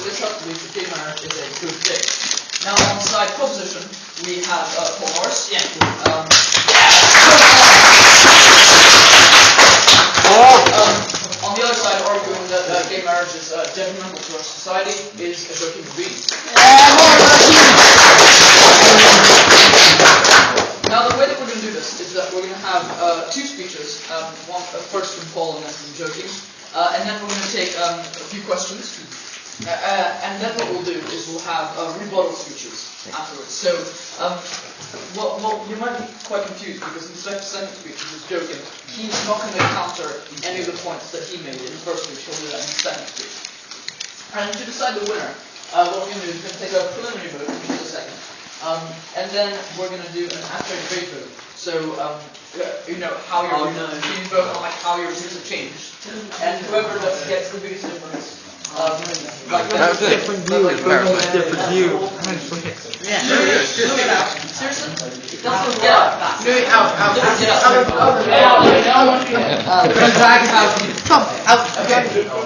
this has to be that gay marriage is a good thing. Now on the side proposition, we have Paul Morris. Yeah. On the other side, arguing that gay marriage is detrimental to our society is Joachim Rubin. Now the way that we're going to do this is that we're going to have two speeches, one first from Paul and then from Joachim, and then we're going to take a few questions, and then what we'll do is we'll have rebuttal speeches afterwards. So, well, you might be quite confused because in the second speech, which is Joachim, he's not going to counter any of the points that he made in the first speech. He'll do that in the second speech. And to decide the winner, what we're going to do is we're going to take a preliminary vote, which is the second. And then we're going to do an after debate vote. So, you know, how your you vote on like how your views have changed. And whoever gets the biggest difference, that's a different view. Different view. Yeah. Seriously?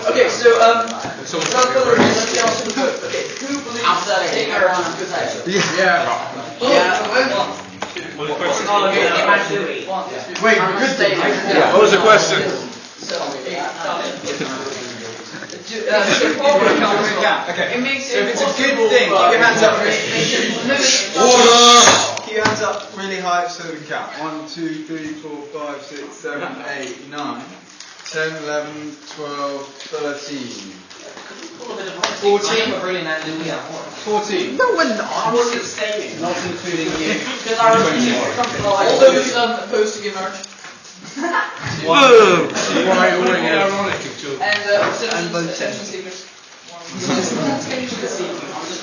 Okay, so without further ado, let's get on to the vote. Okay, who believes that gay marriage is a good thing? Wait, good thing. What was the question? Okay. It makes so if it's a good thing, keep your hands up. Keep your hands up really high so we count. 1, 2, 3, 4, 5, 6, 7, 8, 9, 10, 11, 12, 13. 14. 14. No, we're not. I wasn't abstaining. Not including you. All those opposed to gay marriage? Boom! And abstention seekers?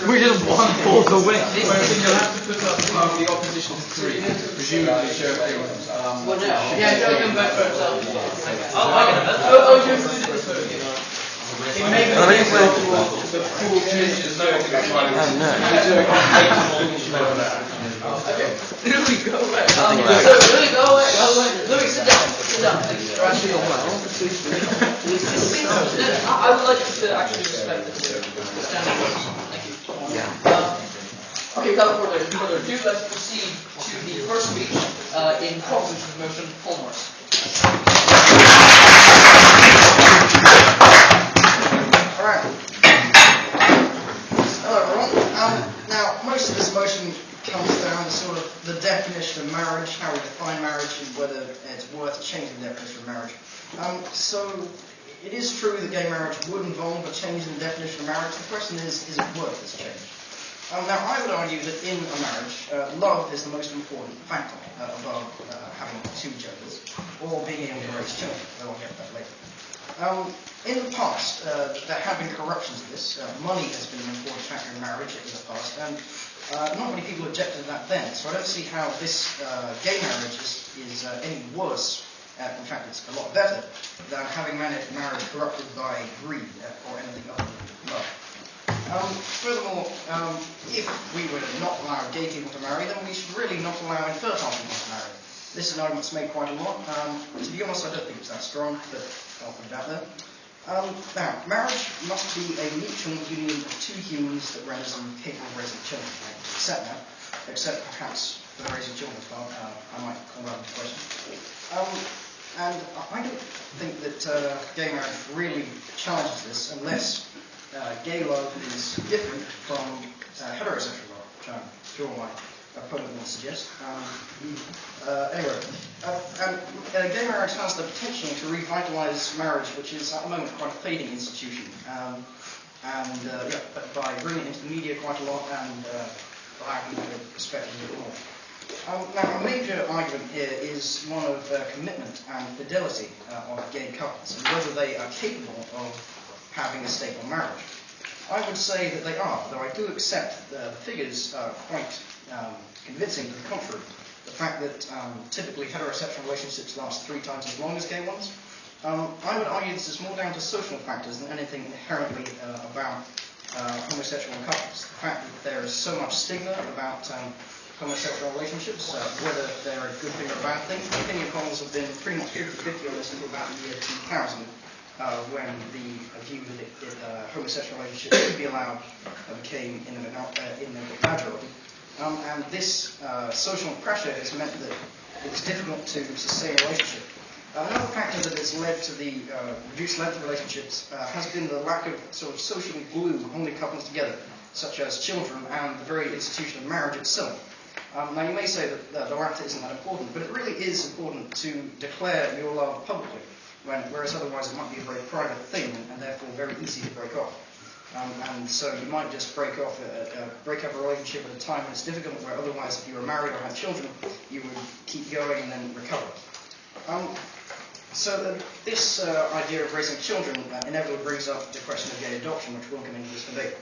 We just won for the win. You'll have to put up the opposition to 3. Presumably Joachim. Well, no. Yeah, Joachim vote for himself. Oh, you included this vote. It may be the full changes. Okay. Louis, go away. Louis, go away. Louis, sit down. I would like you to actually respect the standing vote. Thank you. Okay, without further ado, let's proceed to the first speech in proposition of motion, Paul Morris. Alright. Hello everyone. Now, most of this motion comes down to sort of the definition of marriage, how we define marriage, and whether it's worth changing the definition of marriage. So, it is true that gay marriage would involve a change in the definition of marriage. The question is it worth this change? Now, I would argue that in a marriage, love is the most important factor above having two genders, or being able to raise children. I'll get to that later. In the past, there have been corruptions of this. Money has been an important factor in marriage in the past, and not many people objected to that then. So I don't see how this gay marriage is any worse. In fact, it's a lot better than having marriage corrupted by greed or anything other than love. Furthermore, if we were to not allow gay people to marry, then we should really not allow infertile people to marry. This is an argument that's made quite a lot. To be honest, I don't think it's that strong, but I'll put it out there. Now, marriage must be a mutual union of two humans that renders them capable of raising children. I accept that, except perhaps for the raising children as well. I might call that into question. And I don't think that gay marriage really challenges this unless gay love is different from heterosexual love, which I'm sure my opponent will suggest. Anyway, gay marriage has the potential to revitalise marriage, which is at the moment quite a fading institution. But by bringing it into the media quite a lot and allowing people to respect it a bit more. Now, a major argument here is one of commitment and fidelity of gay couples, and whether they are capable of having a stable marriage. I would say that they are, though I do accept the figures are quite convincing to the contrary. The fact that typically heterosexual relationships last 3 times as long as gay ones. I would argue this is more down to social factors than anything inherently about homosexual couples. The fact that there is so much stigma about homosexual relationships, whether they're a good thing or a bad thing. Opinion polls have been pretty much 50-50 on this until about the year 2000. when the view that homosexual relationships should be allowed became in the majority. And this social pressure has meant that it was difficult to sustain a relationship. Another factor that has led to the reduced length of relationships has been the lack of sort of social glue holding couples together, such as children and the very institution of marriage itself. Now you may say that the latter isn't that important, but it really is important to declare your love publicly, whereas otherwise it might be a very private thing and therefore very easy to break off. And so you might just break up a relationship at a time when it's difficult, where otherwise if you were married or had children, you would keep going and then recover. So this idea of raising children inevitably brings up the question of gay adoption, which will come into this debate.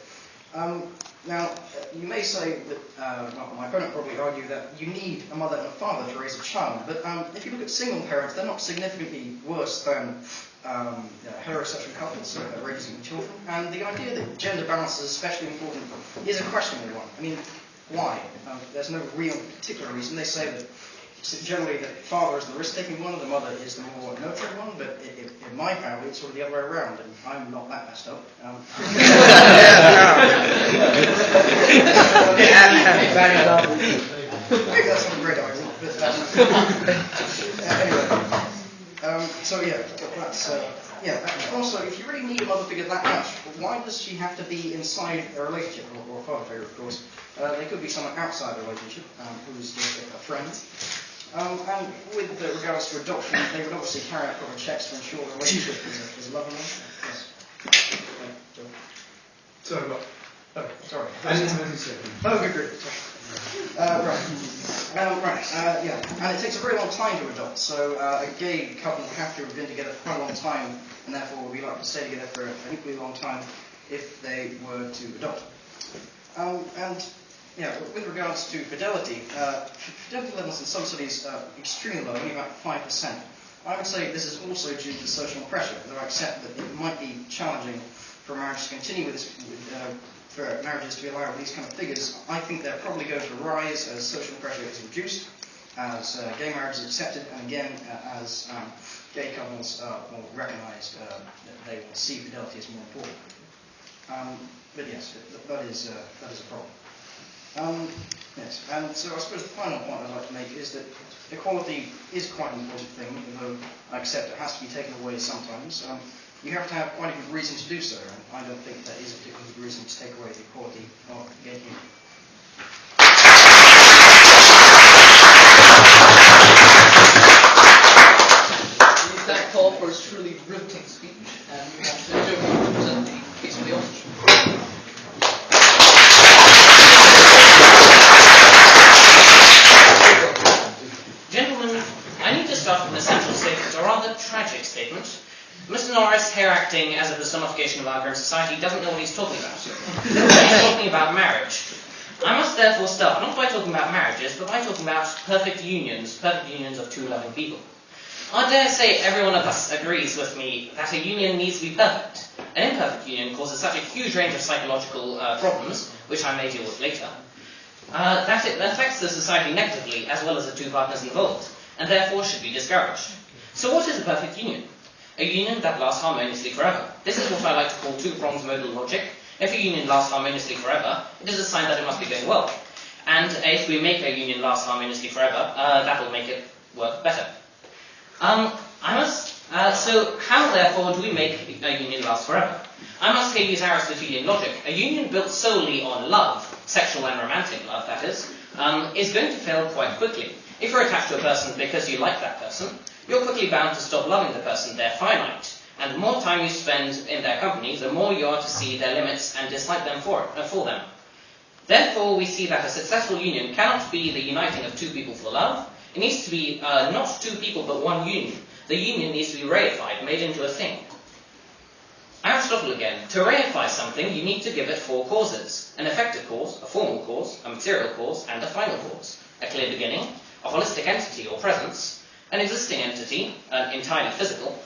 Now, you may say that, my opponent probably argue that you need a mother and a father to raise a child, but if you look at single parents, they're not significantly worse than heterosexual couples raising children. And the idea that gender balance is especially important is a questionable one. I mean, why? There's no real particular reason. They say that generally the father is the risk-taking one and the mother is the more nurturing one, but in my family it's sort of the other way around, and I'm not that messed up. Maybe that's not a great argument, but anyway. So yeah, that's and also, if you really need a mother figure that much, why does she have to be inside a relationship, or a father figure, of course? They could be someone outside the relationship, who's just a friend. And with regards to adoption, they would obviously carry out proper checks to ensure the relationship is loving. Yes. Sorry, what? Oh, sorry. I didn't have anything to say. Oh, good. Yeah. And it takes a very long time to adopt, so a gay couple would have to have been together for quite a long time, and therefore would be likely to stay together for an equally long time if they were to adopt. With regards to fidelity, fidelity levels in some studies are extremely low, only about 5%. I would say this is also due to social pressure, though I accept that it might be challenging for marriage to continue with this, for marriages to be allowed these kind of figures. I think they're probably going to rise as social pressure is reduced, as gay marriage is accepted, and again, as gay couples will recognise that they will see fidelity as more important. But yes, that is a problem. Yes, and so I suppose the final point I'd like to make is that equality is quite an important thing, although I accept it has to be taken away sometimes. You have to have quite a good reason to do so, and I don't think that is a particularly good reason to take away the equality of the gay community. We thank Paul for his truly riveting speech, and we want to present the case for the authorship. Gentlemen, I need to start with an essential statement, a rather tragic statement. Mr. Norris, here acting as a personification of our current society, doesn't know what he's talking about. He's talking about marriage. I must therefore start, not by talking about marriages, but by talking about perfect unions of two loving people. I dare say every one of us agrees with me that a union needs to be perfect. An imperfect union causes such a huge range of psychological problems, which I may deal with later, that it affects the society negatively as well as the two partners involved, and therefore should be discouraged. So what is a perfect union? A union that lasts harmoniously forever. This is what I like to call two-pronged modal logic. If a union lasts harmoniously forever, it is a sign that it must be going well. And if we make a union last harmoniously forever, that will make it work better. So how, therefore, do we make a union last forever? I must here use Aristotelian logic. A union built solely on love, sexual and romantic love, that is going to fail quite quickly. If you're attached to a person because you like that person, you're quickly bound to stop loving the person. They're finite. And the more time you spend in their company, the more you are to see their limits and dislike them for them. Therefore, we see that a successful union cannot be the uniting of two people for love. It needs to be not two people, but one union. The union needs to be reified, made into a thing. Aristotle again. To reify something, you need to give it four causes. An effective cause, a formal cause, a material cause, and a final cause. A clear beginning, a holistic entity or presence, an existing entity, entirely physical,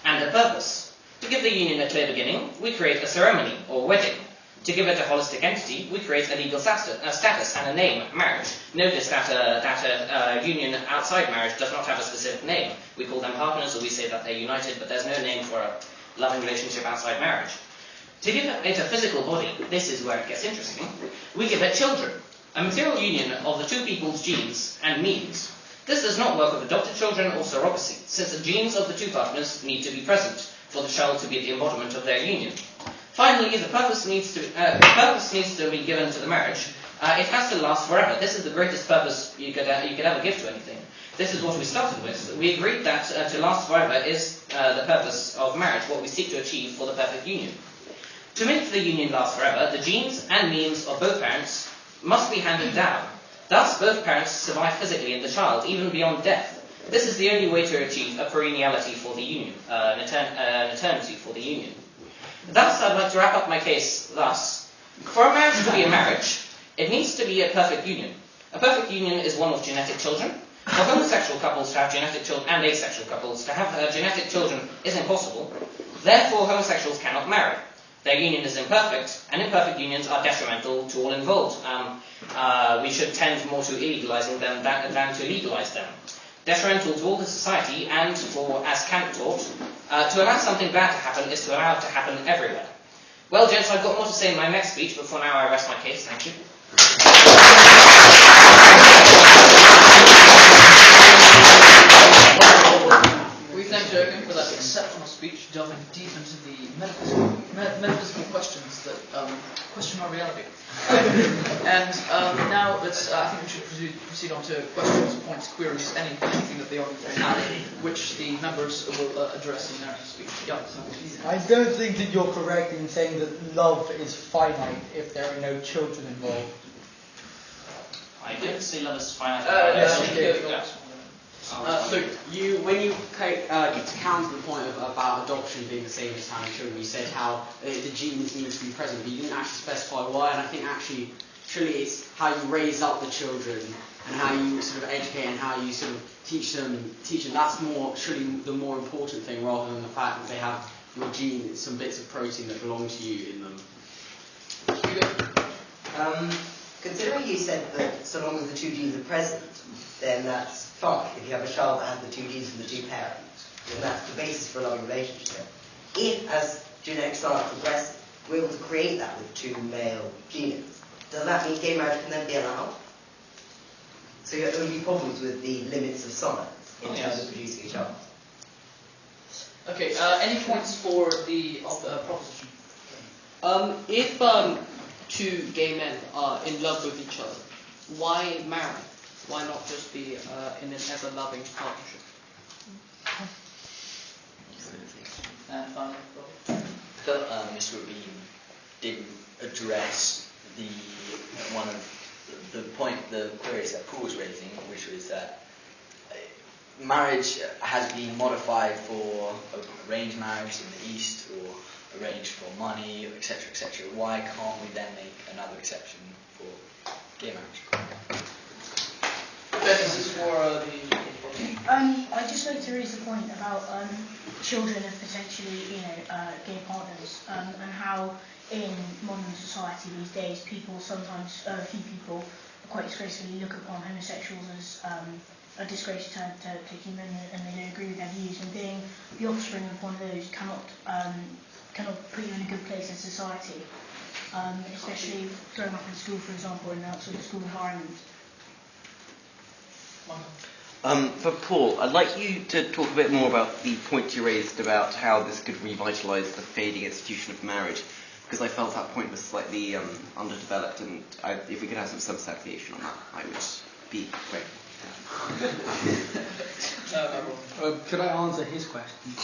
and a purpose. To give the union a clear beginning, we create a ceremony, or wedding. To give it a holistic entity, we create a legal status and a name, marriage. Notice that a union outside marriage does not have a specific name. We call them partners, or we say that they're united, but there's no name for a loving relationship outside marriage. To give it a physical body, this is where it gets interesting, we give it children, a material union of the two people's genes and means. This does not work with adopted children or surrogacy, since the genes of the two partners need to be present for the child to be the embodiment of their union. Finally, the purpose needs to be given to the marriage. It has to last forever. This is the greatest purpose you could ever give to anything. This is what we started with. We agreed that to last forever is the purpose of marriage, what we seek to achieve for the perfect union. To make the union last forever, the genes and means of both parents must be handed down. Thus, both parents survive physically in the child, even beyond death. This is the only way to achieve a perenniality for the union, an eternity for the union. Thus, I'd like to wrap up my case thus. For a marriage to be a marriage, it needs to be a perfect union. A perfect union is one with genetic children. For homosexual couples to have genetic children and asexual couples to have genetic children is impossible. Therefore, homosexuals cannot marry. Their union is imperfect, and imperfect unions are detrimental to all involved. We should tend more to illegalizing them than to legalize them. Detrimental to all the society, and for, as Kant taught, to allow something bad to happen is to allow it to happen everywhere. Well, gents, I've got more to say in my next speech, but for now I rest my case. Thank you. We thank Jürgen for that exceptional speech, delving deep into the metaphysical questions that question our reality. And now I think we should proceed on to questions, points, queries, anything that the audience may have, which the members will address in their speech. Yeah. I don't think that you're correct in saying that love is finite if there are no children involved. I didn't say love is finite. Luke, when you get to counter the point about adoption being the same as having children, you said how the genes need to be present, but you didn't actually specify why. And I think actually, truly, it's how you raise up the children and how you sort of educate and how you sort of teach them. That's more surely the more important thing, rather than the fact that they have your gene, some bits of protein that belong to you in them. Considering you said that so long as the two genes are present, then that's fine. If you have a child that has the two genes from the two parents, then that's the basis for a loving relationship. If, as genetic science progresses, we're able to create that with two male genes, does that mean gay marriage can then be allowed? So there will be problems with the limits of science in terms of producing a child. Okay, any points for the proposition? If two gay men are in love with each other, why marry? Why not just be in an ever-loving partnership? And finally, I felt Mr. Rabin didn't address one of the queries that Paul was raising, which was that marriage has been modified for arranged marriage in the East or arranged for money, etc., etc. Why can't we then make another exception for gay marriage? this is for I'd just like to raise the point about children and potentially, gay partners, and how in modern society these days, a few people quite disgracefully look upon homosexuals as a disgrace to human, and they don't agree with their views. And being the offspring of one of those cannot put you in a good place in society, especially growing up in school, for example, in that sort of school environment. For Paul, I'd like you to talk a bit more about the point you raised about how this could revitalise the fading institution of marriage, because I felt that point was slightly underdeveloped, and if we could have some substantiation on that, I would be great. Could I answer his question?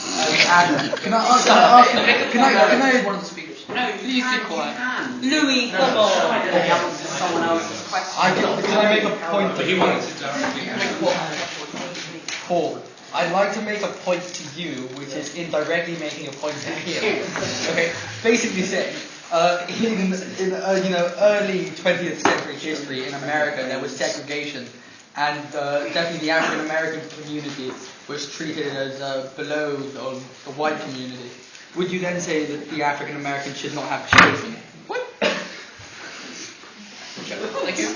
Can I one of the speakers? No, please keep quiet. Louis, come on. Someone else's question. Can I make a point? But he wanted to directly. Paul, I'd like to make a point to you, which is indirectly making a point to him. Okay, basically saying, in early 20th century history in America, there was segregation, and definitely the African American community was treated as below the white community. Would you then say that the African Americans should not have children? What? Thank you.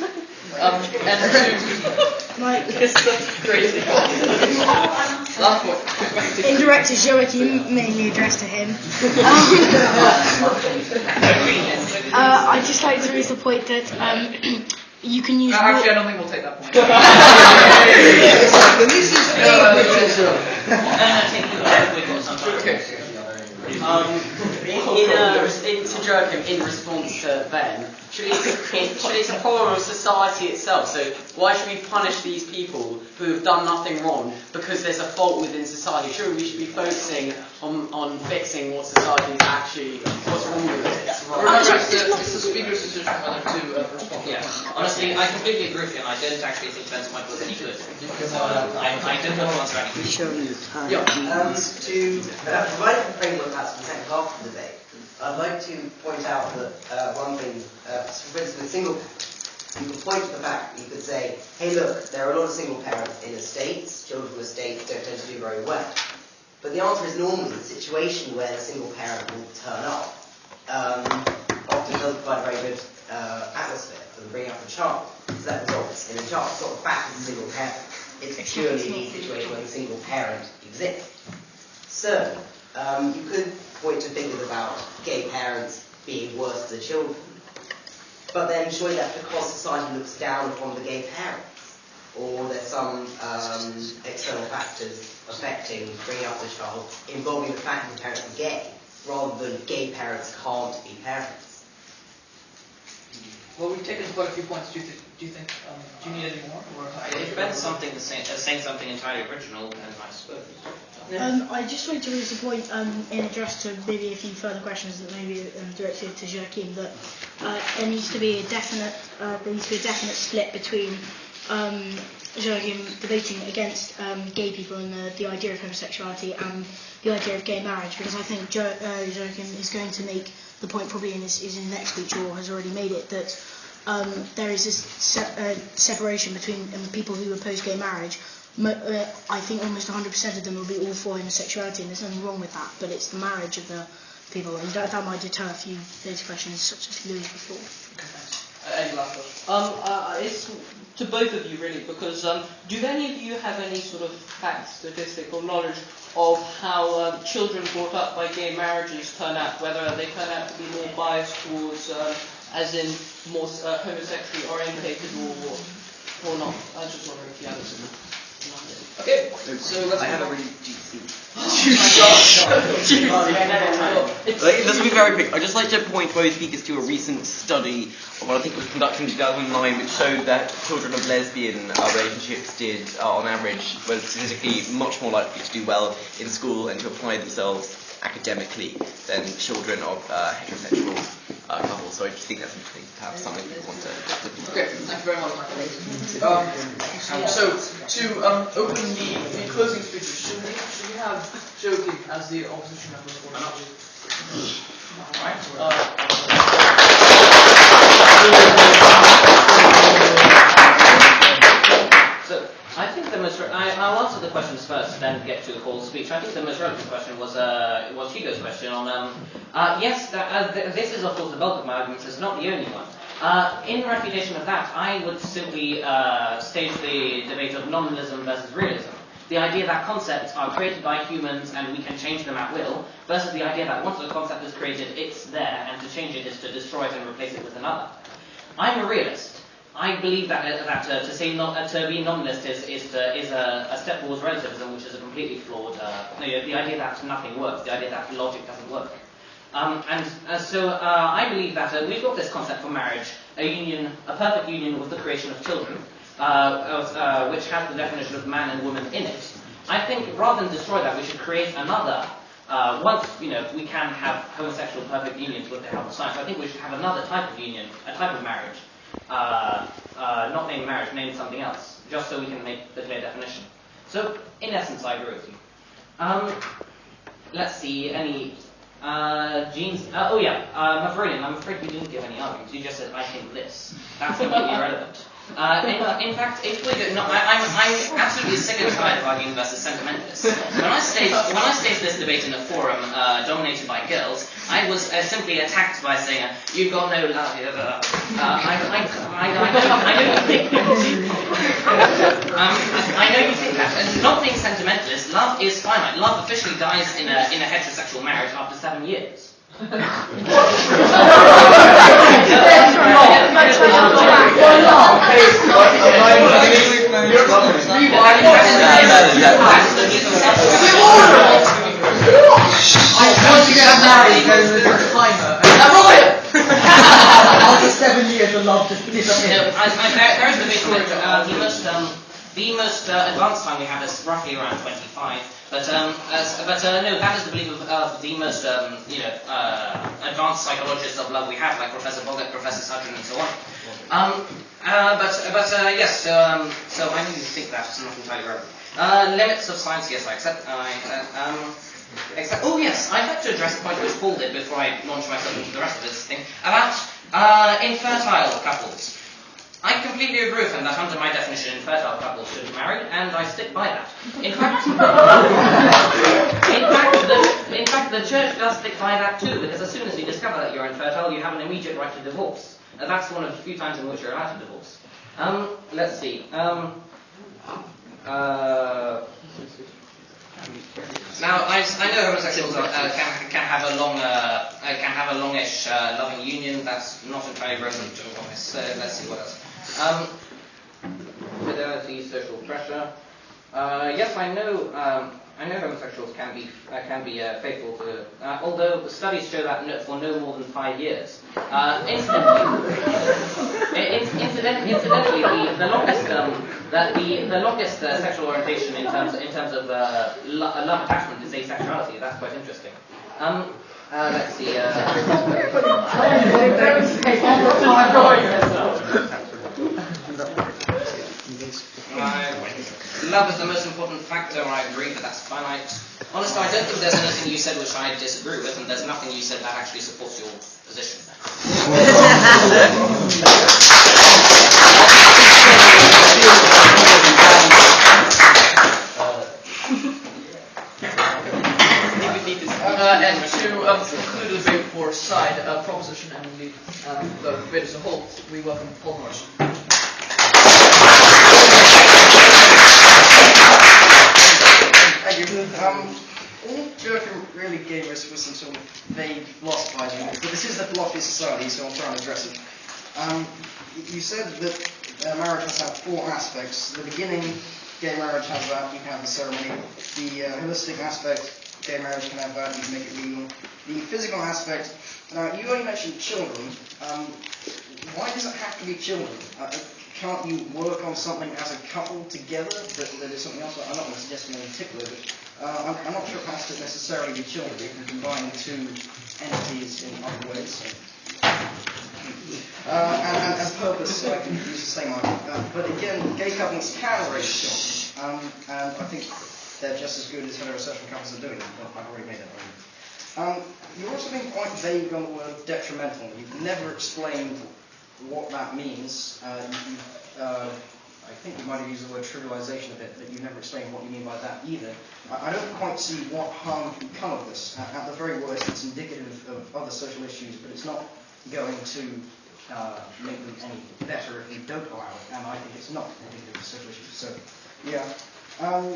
Like, It's so crazy. Last point. Indirect to Joachim, mainly addressed to him. I'd just like to raise the point that you can use. Actually, I don't think we'll take that point. This is Okay. To Joachim, in response to Ben, surely it's a problem of society itself. So why should we punish these people who have done nothing wrong because there's a fault within society? Surely we should be focusing on fixing what society is actually, what's wrong with it. Remember, it's the speaker's decision whether to respond. Yeah, honestly, I completely agree with you, and I don't actually think Ben's point was any good. I don't want to answer any questions. To provide a framework perhaps for the second half of the debate, I'd like to point out that one thing, for instance, with single, you could point to the fact that you could say, hey look, there are a lot of single parents in estates, children from estates don't tend to do very well. But the answer is normally the situation where the single parent will turn up often doesn't provide a very good atmosphere for bringing up a child, because that results in a child. It's not the fact it's a single parent, it's purely the situation where the single parent exists. So, you could point to figures about gay parents being worse than children, but then surely that's because society looks down upon the gay parents, or there's some external factors affecting bringing up the child involving the fact that the parents are gay, rather than gay parents can't be parents. Well, we've taken quite a few points. Do you think? Do you need any more? Or If Ben's saying something entirely original, then I suppose. I just wanted to raise a point in address to maybe a few further questions that maybe directed to Joachim, that there needs to be a definite split between Joachim debating against gay people and the idea of homosexuality and the idea of gay marriage, because I think Joachim is going to make the point probably in his next speech, or has already made it, that there is this separation between people who oppose gay marriage. I think almost 100% of them will be all for homosexuality, and there's nothing wrong with that, but it's the marriage of the people, and that might deter a few of those questions, such as Louis before. Any last question? It's to both of you really, because do any of you have any sort of facts, statistic, or knowledge of how children brought up by gay marriages turn out, whether they turn out to be more biased towards, as in more homosexually orientated or not? I was just wondering if you had a similar. Okay, so let's. I have a really juicy. This will be very quick. I'd just like to point both speakers to a recent study of what I think was conducted in 2009, which showed that children of lesbian relationships did, on average, were statistically much more likely to do well in school and to apply themselves academically than children of heterosexual couples. So I just think that's interesting to have something we want to. Okay, thank you very much. So to open the closing speeches, should we have Joachim as the opposition member? So I think the most. I'll answer the questions first, then get to the whole speech. I think the most relevant question was Hugo's question on. Yes, this is of course the bulk of my arguments. It's not the only one. In refutation of that, I would simply stage the debate of nominalism versus realism. The idea that concepts are created by humans and we can change them at will, versus the idea that once a concept is created, it's there, and to change it is to destroy it and replace it with another. I'm a realist. I believe that to be nominalist is a step towards relativism, which is a completely flawed. The idea that nothing works, the idea that logic doesn't work. So I believe that we've got this concept for marriage, a perfect union with the creation of children, which has the definition of man and woman in it. I think rather than destroy that, we should create another. Once we can have homosexual perfect unions with the help of science, I think we should have another type of union, a type of marriage, not named marriage, named something else, just so we can make the clear definition. So in essence, I agree with you. Let's see any. Gene's. Maveridian, I'm afraid you didn't give any arguments. You just said, I think this. That's completely irrelevant. In fact, it would not. I'm absolutely sick and tired of arguing versus sentimentalists. When I staged this debate in a forum dominated by girls, I was simply attacked by saying, "You've got no love." I know you think that. And not being sentimentalist, love is finite. Love officially dies in a heterosexual marriage after 7 years. Once you get married, there's a timer. After 7 years, the love just disappears. There is the big word. The most advanced time we have is roughly around 25. But no, that is the belief of the most advanced psychologists of love we have, like Professor Boggart, Professor Sudrin, and so on. Yes. So I know you think that it's not entirely relevant. Limits of science, yes, I accept. Oh yes, I'd like to address the point which Paul did before I launch myself into the rest of this thing about infertile couples. I completely agree with him that under my definition, infertile couples should marry, and I stick by that. In fact, the church does stick by that too, because as soon as you discover that you're infertile, you have an immediate right to divorce. And that's one of the few times in which you're allowed to divorce. Let's see. Now, I know homosexuals can have a longish loving union. That's not entirely relevant to what I said. Let's see what else. Fidelity, social pressure. Yes, I know homosexuals can be faithful to, although the studies show that for no more than 5 years. Incidentally, the longest sexual orientation in terms of love attachment is asexuality. That's quite interesting. Let's see. Love is the most important factor. I agree, but that's finite. Honestly, I don't think there's anything you said which I disagree with, and there's nothing you said that actually supports your position. And to conclude the debate for side proposition and the debate as a whole, we welcome Paul Morrison. Thank you. All Durkheim really gave us was some sort of vague philosophizing, but this is the philosophy society, so I'll try and address it. You said that marriage has to have 4 aspects. The beginning, gay marriage has that, you can have the ceremony. The holistic aspect, gay marriage can have that, you can make it legal. The physical aspect, now you only mentioned children. Why does it have to be children? Can't you work on something as a couple together that is something else? I'm not going to suggest anything particular, but I'm not sure it has to necessarily be children. You can combine 2 entities in other ways. And purpose, I can use the same argument. But again, gay couples can raise children, and I think they're just as good as heterosexual couples are doing it, but I've already made that argument. You're also being quite vague on the word detrimental. You've never explained what that means. I think you might have used the word trivialization a bit, but you never explained what you mean by that either. I don't quite see what harm can come of this. At the very worst, it's indicative of other social issues, but it's not going to make them any better if we don't allow it, and I think it's not indicative of social issues. So, yeah. Now,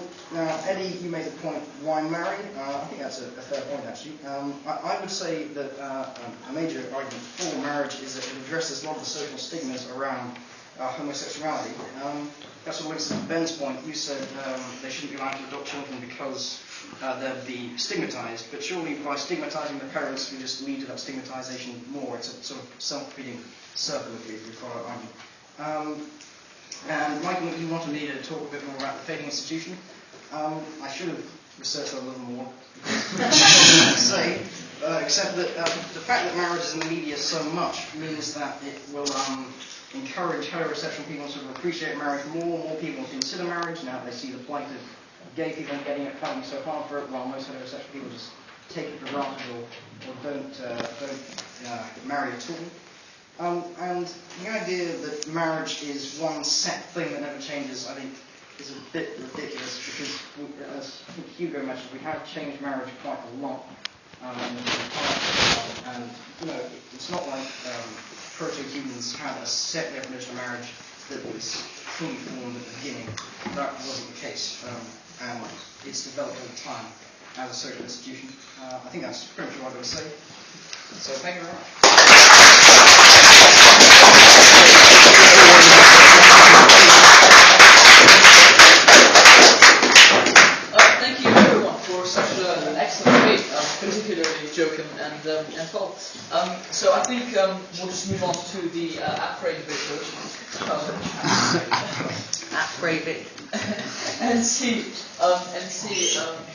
Eddie, you made the point, why marry? I think that's a fair point, actually. I would say that a major argument for marriage is that it addresses a lot of the social stigmas around homosexuality. That's what links to Ben's point. You said they shouldn't be allowed to adopt children because they'd be stigmatized, but surely by stigmatizing the parents, we just lead to that stigmatization more. It's a sort of self-repeating circle if we follow that argument. And Michael, you wanted me to talk a bit more about the fading institution. I should have researched that a little more. Say, except that the fact that marriage is in the media so much means that it will encourage heterosexual people to appreciate marriage more. More people consider marriage now they see the plight of gay people getting it, fighting so hard for it, while most heterosexual people just take it for granted or don't marry at all. And And the idea that marriage is one set thing that never changes, I think, is a bit ridiculous because, as Hugo mentioned, we have changed marriage quite a lot in the past. And, it's not like proto-humans had a set definition of marriage that was fully formed at the beginning. That wasn't the case. And it's developed over time as a social institution. I think that's pretty much what I'm going to say. So thank you very much. Thank you everyone for such an excellent debate, particularly Joachim and Paul. So I think we'll just move on to the après debate, and see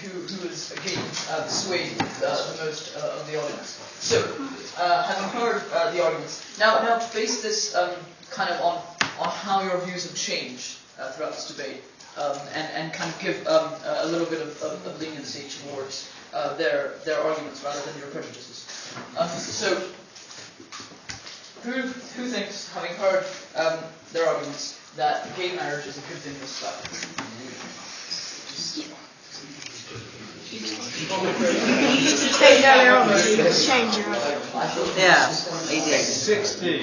who is again swayed the most of the audience. So, having heard the arguments, now to base this kind of on how your views have changed throughout this debate, and kind of give a little bit of leniency towards their arguments rather than your prejudices. So, who thinks, having heard their arguments, that gay marriage is a good thing for society? You used to take earlier on, so you could change your mind. Yeah, he did. 16.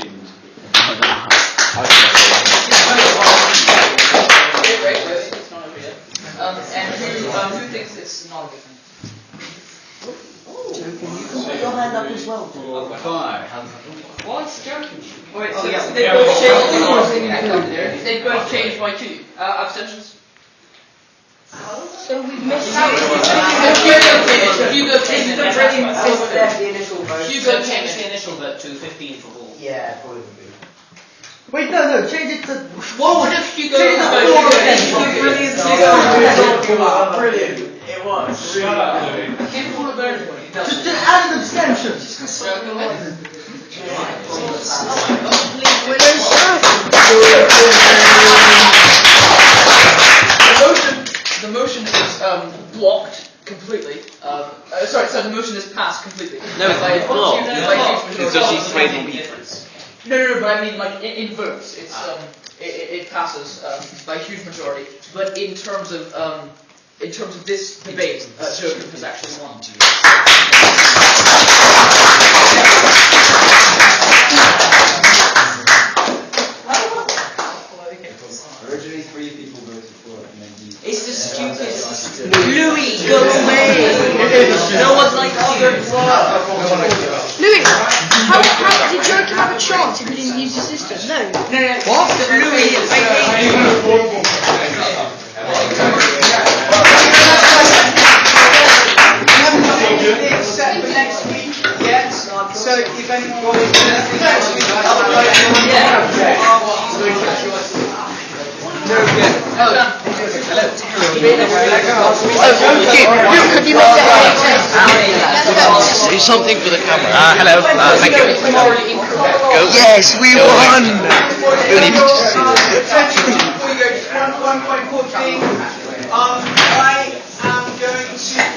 Wait, it's not over yet. And who thinks it's not a good thing? Put your hand up as well. 5. What's joking? Wait, so they both changed. They both changed by 2. Abstentions? So we've missed out. Hugo changed The initial vote. Hugo changed the initial vote to 15 for Paul. Yeah, probably would be. Wait, no, change it to. What if Hugo Change it to 4 again. Brilliant. It was. Give Paul a vote. Just add an abstention. The motion is blocked completely. Sorry, the motion is passed completely. No, it's By- not blocked. by- It's just she's swayed on difference. No, but I mean, like in votes, it's it passes by a huge majority. But in terms of this debate, Joachim has actually won. Originally 3 people voted for it, and then you... It's the stupidest. Louis, go away! No one's like, Louis, how did Joachim have a chance if he didn't use the system? No. What? Louis, I hate you. Set for next week, yes. So if anyone wants Do something for the camera. Hello. Thank you. Go. Yes, we won. before you go, just one point 14.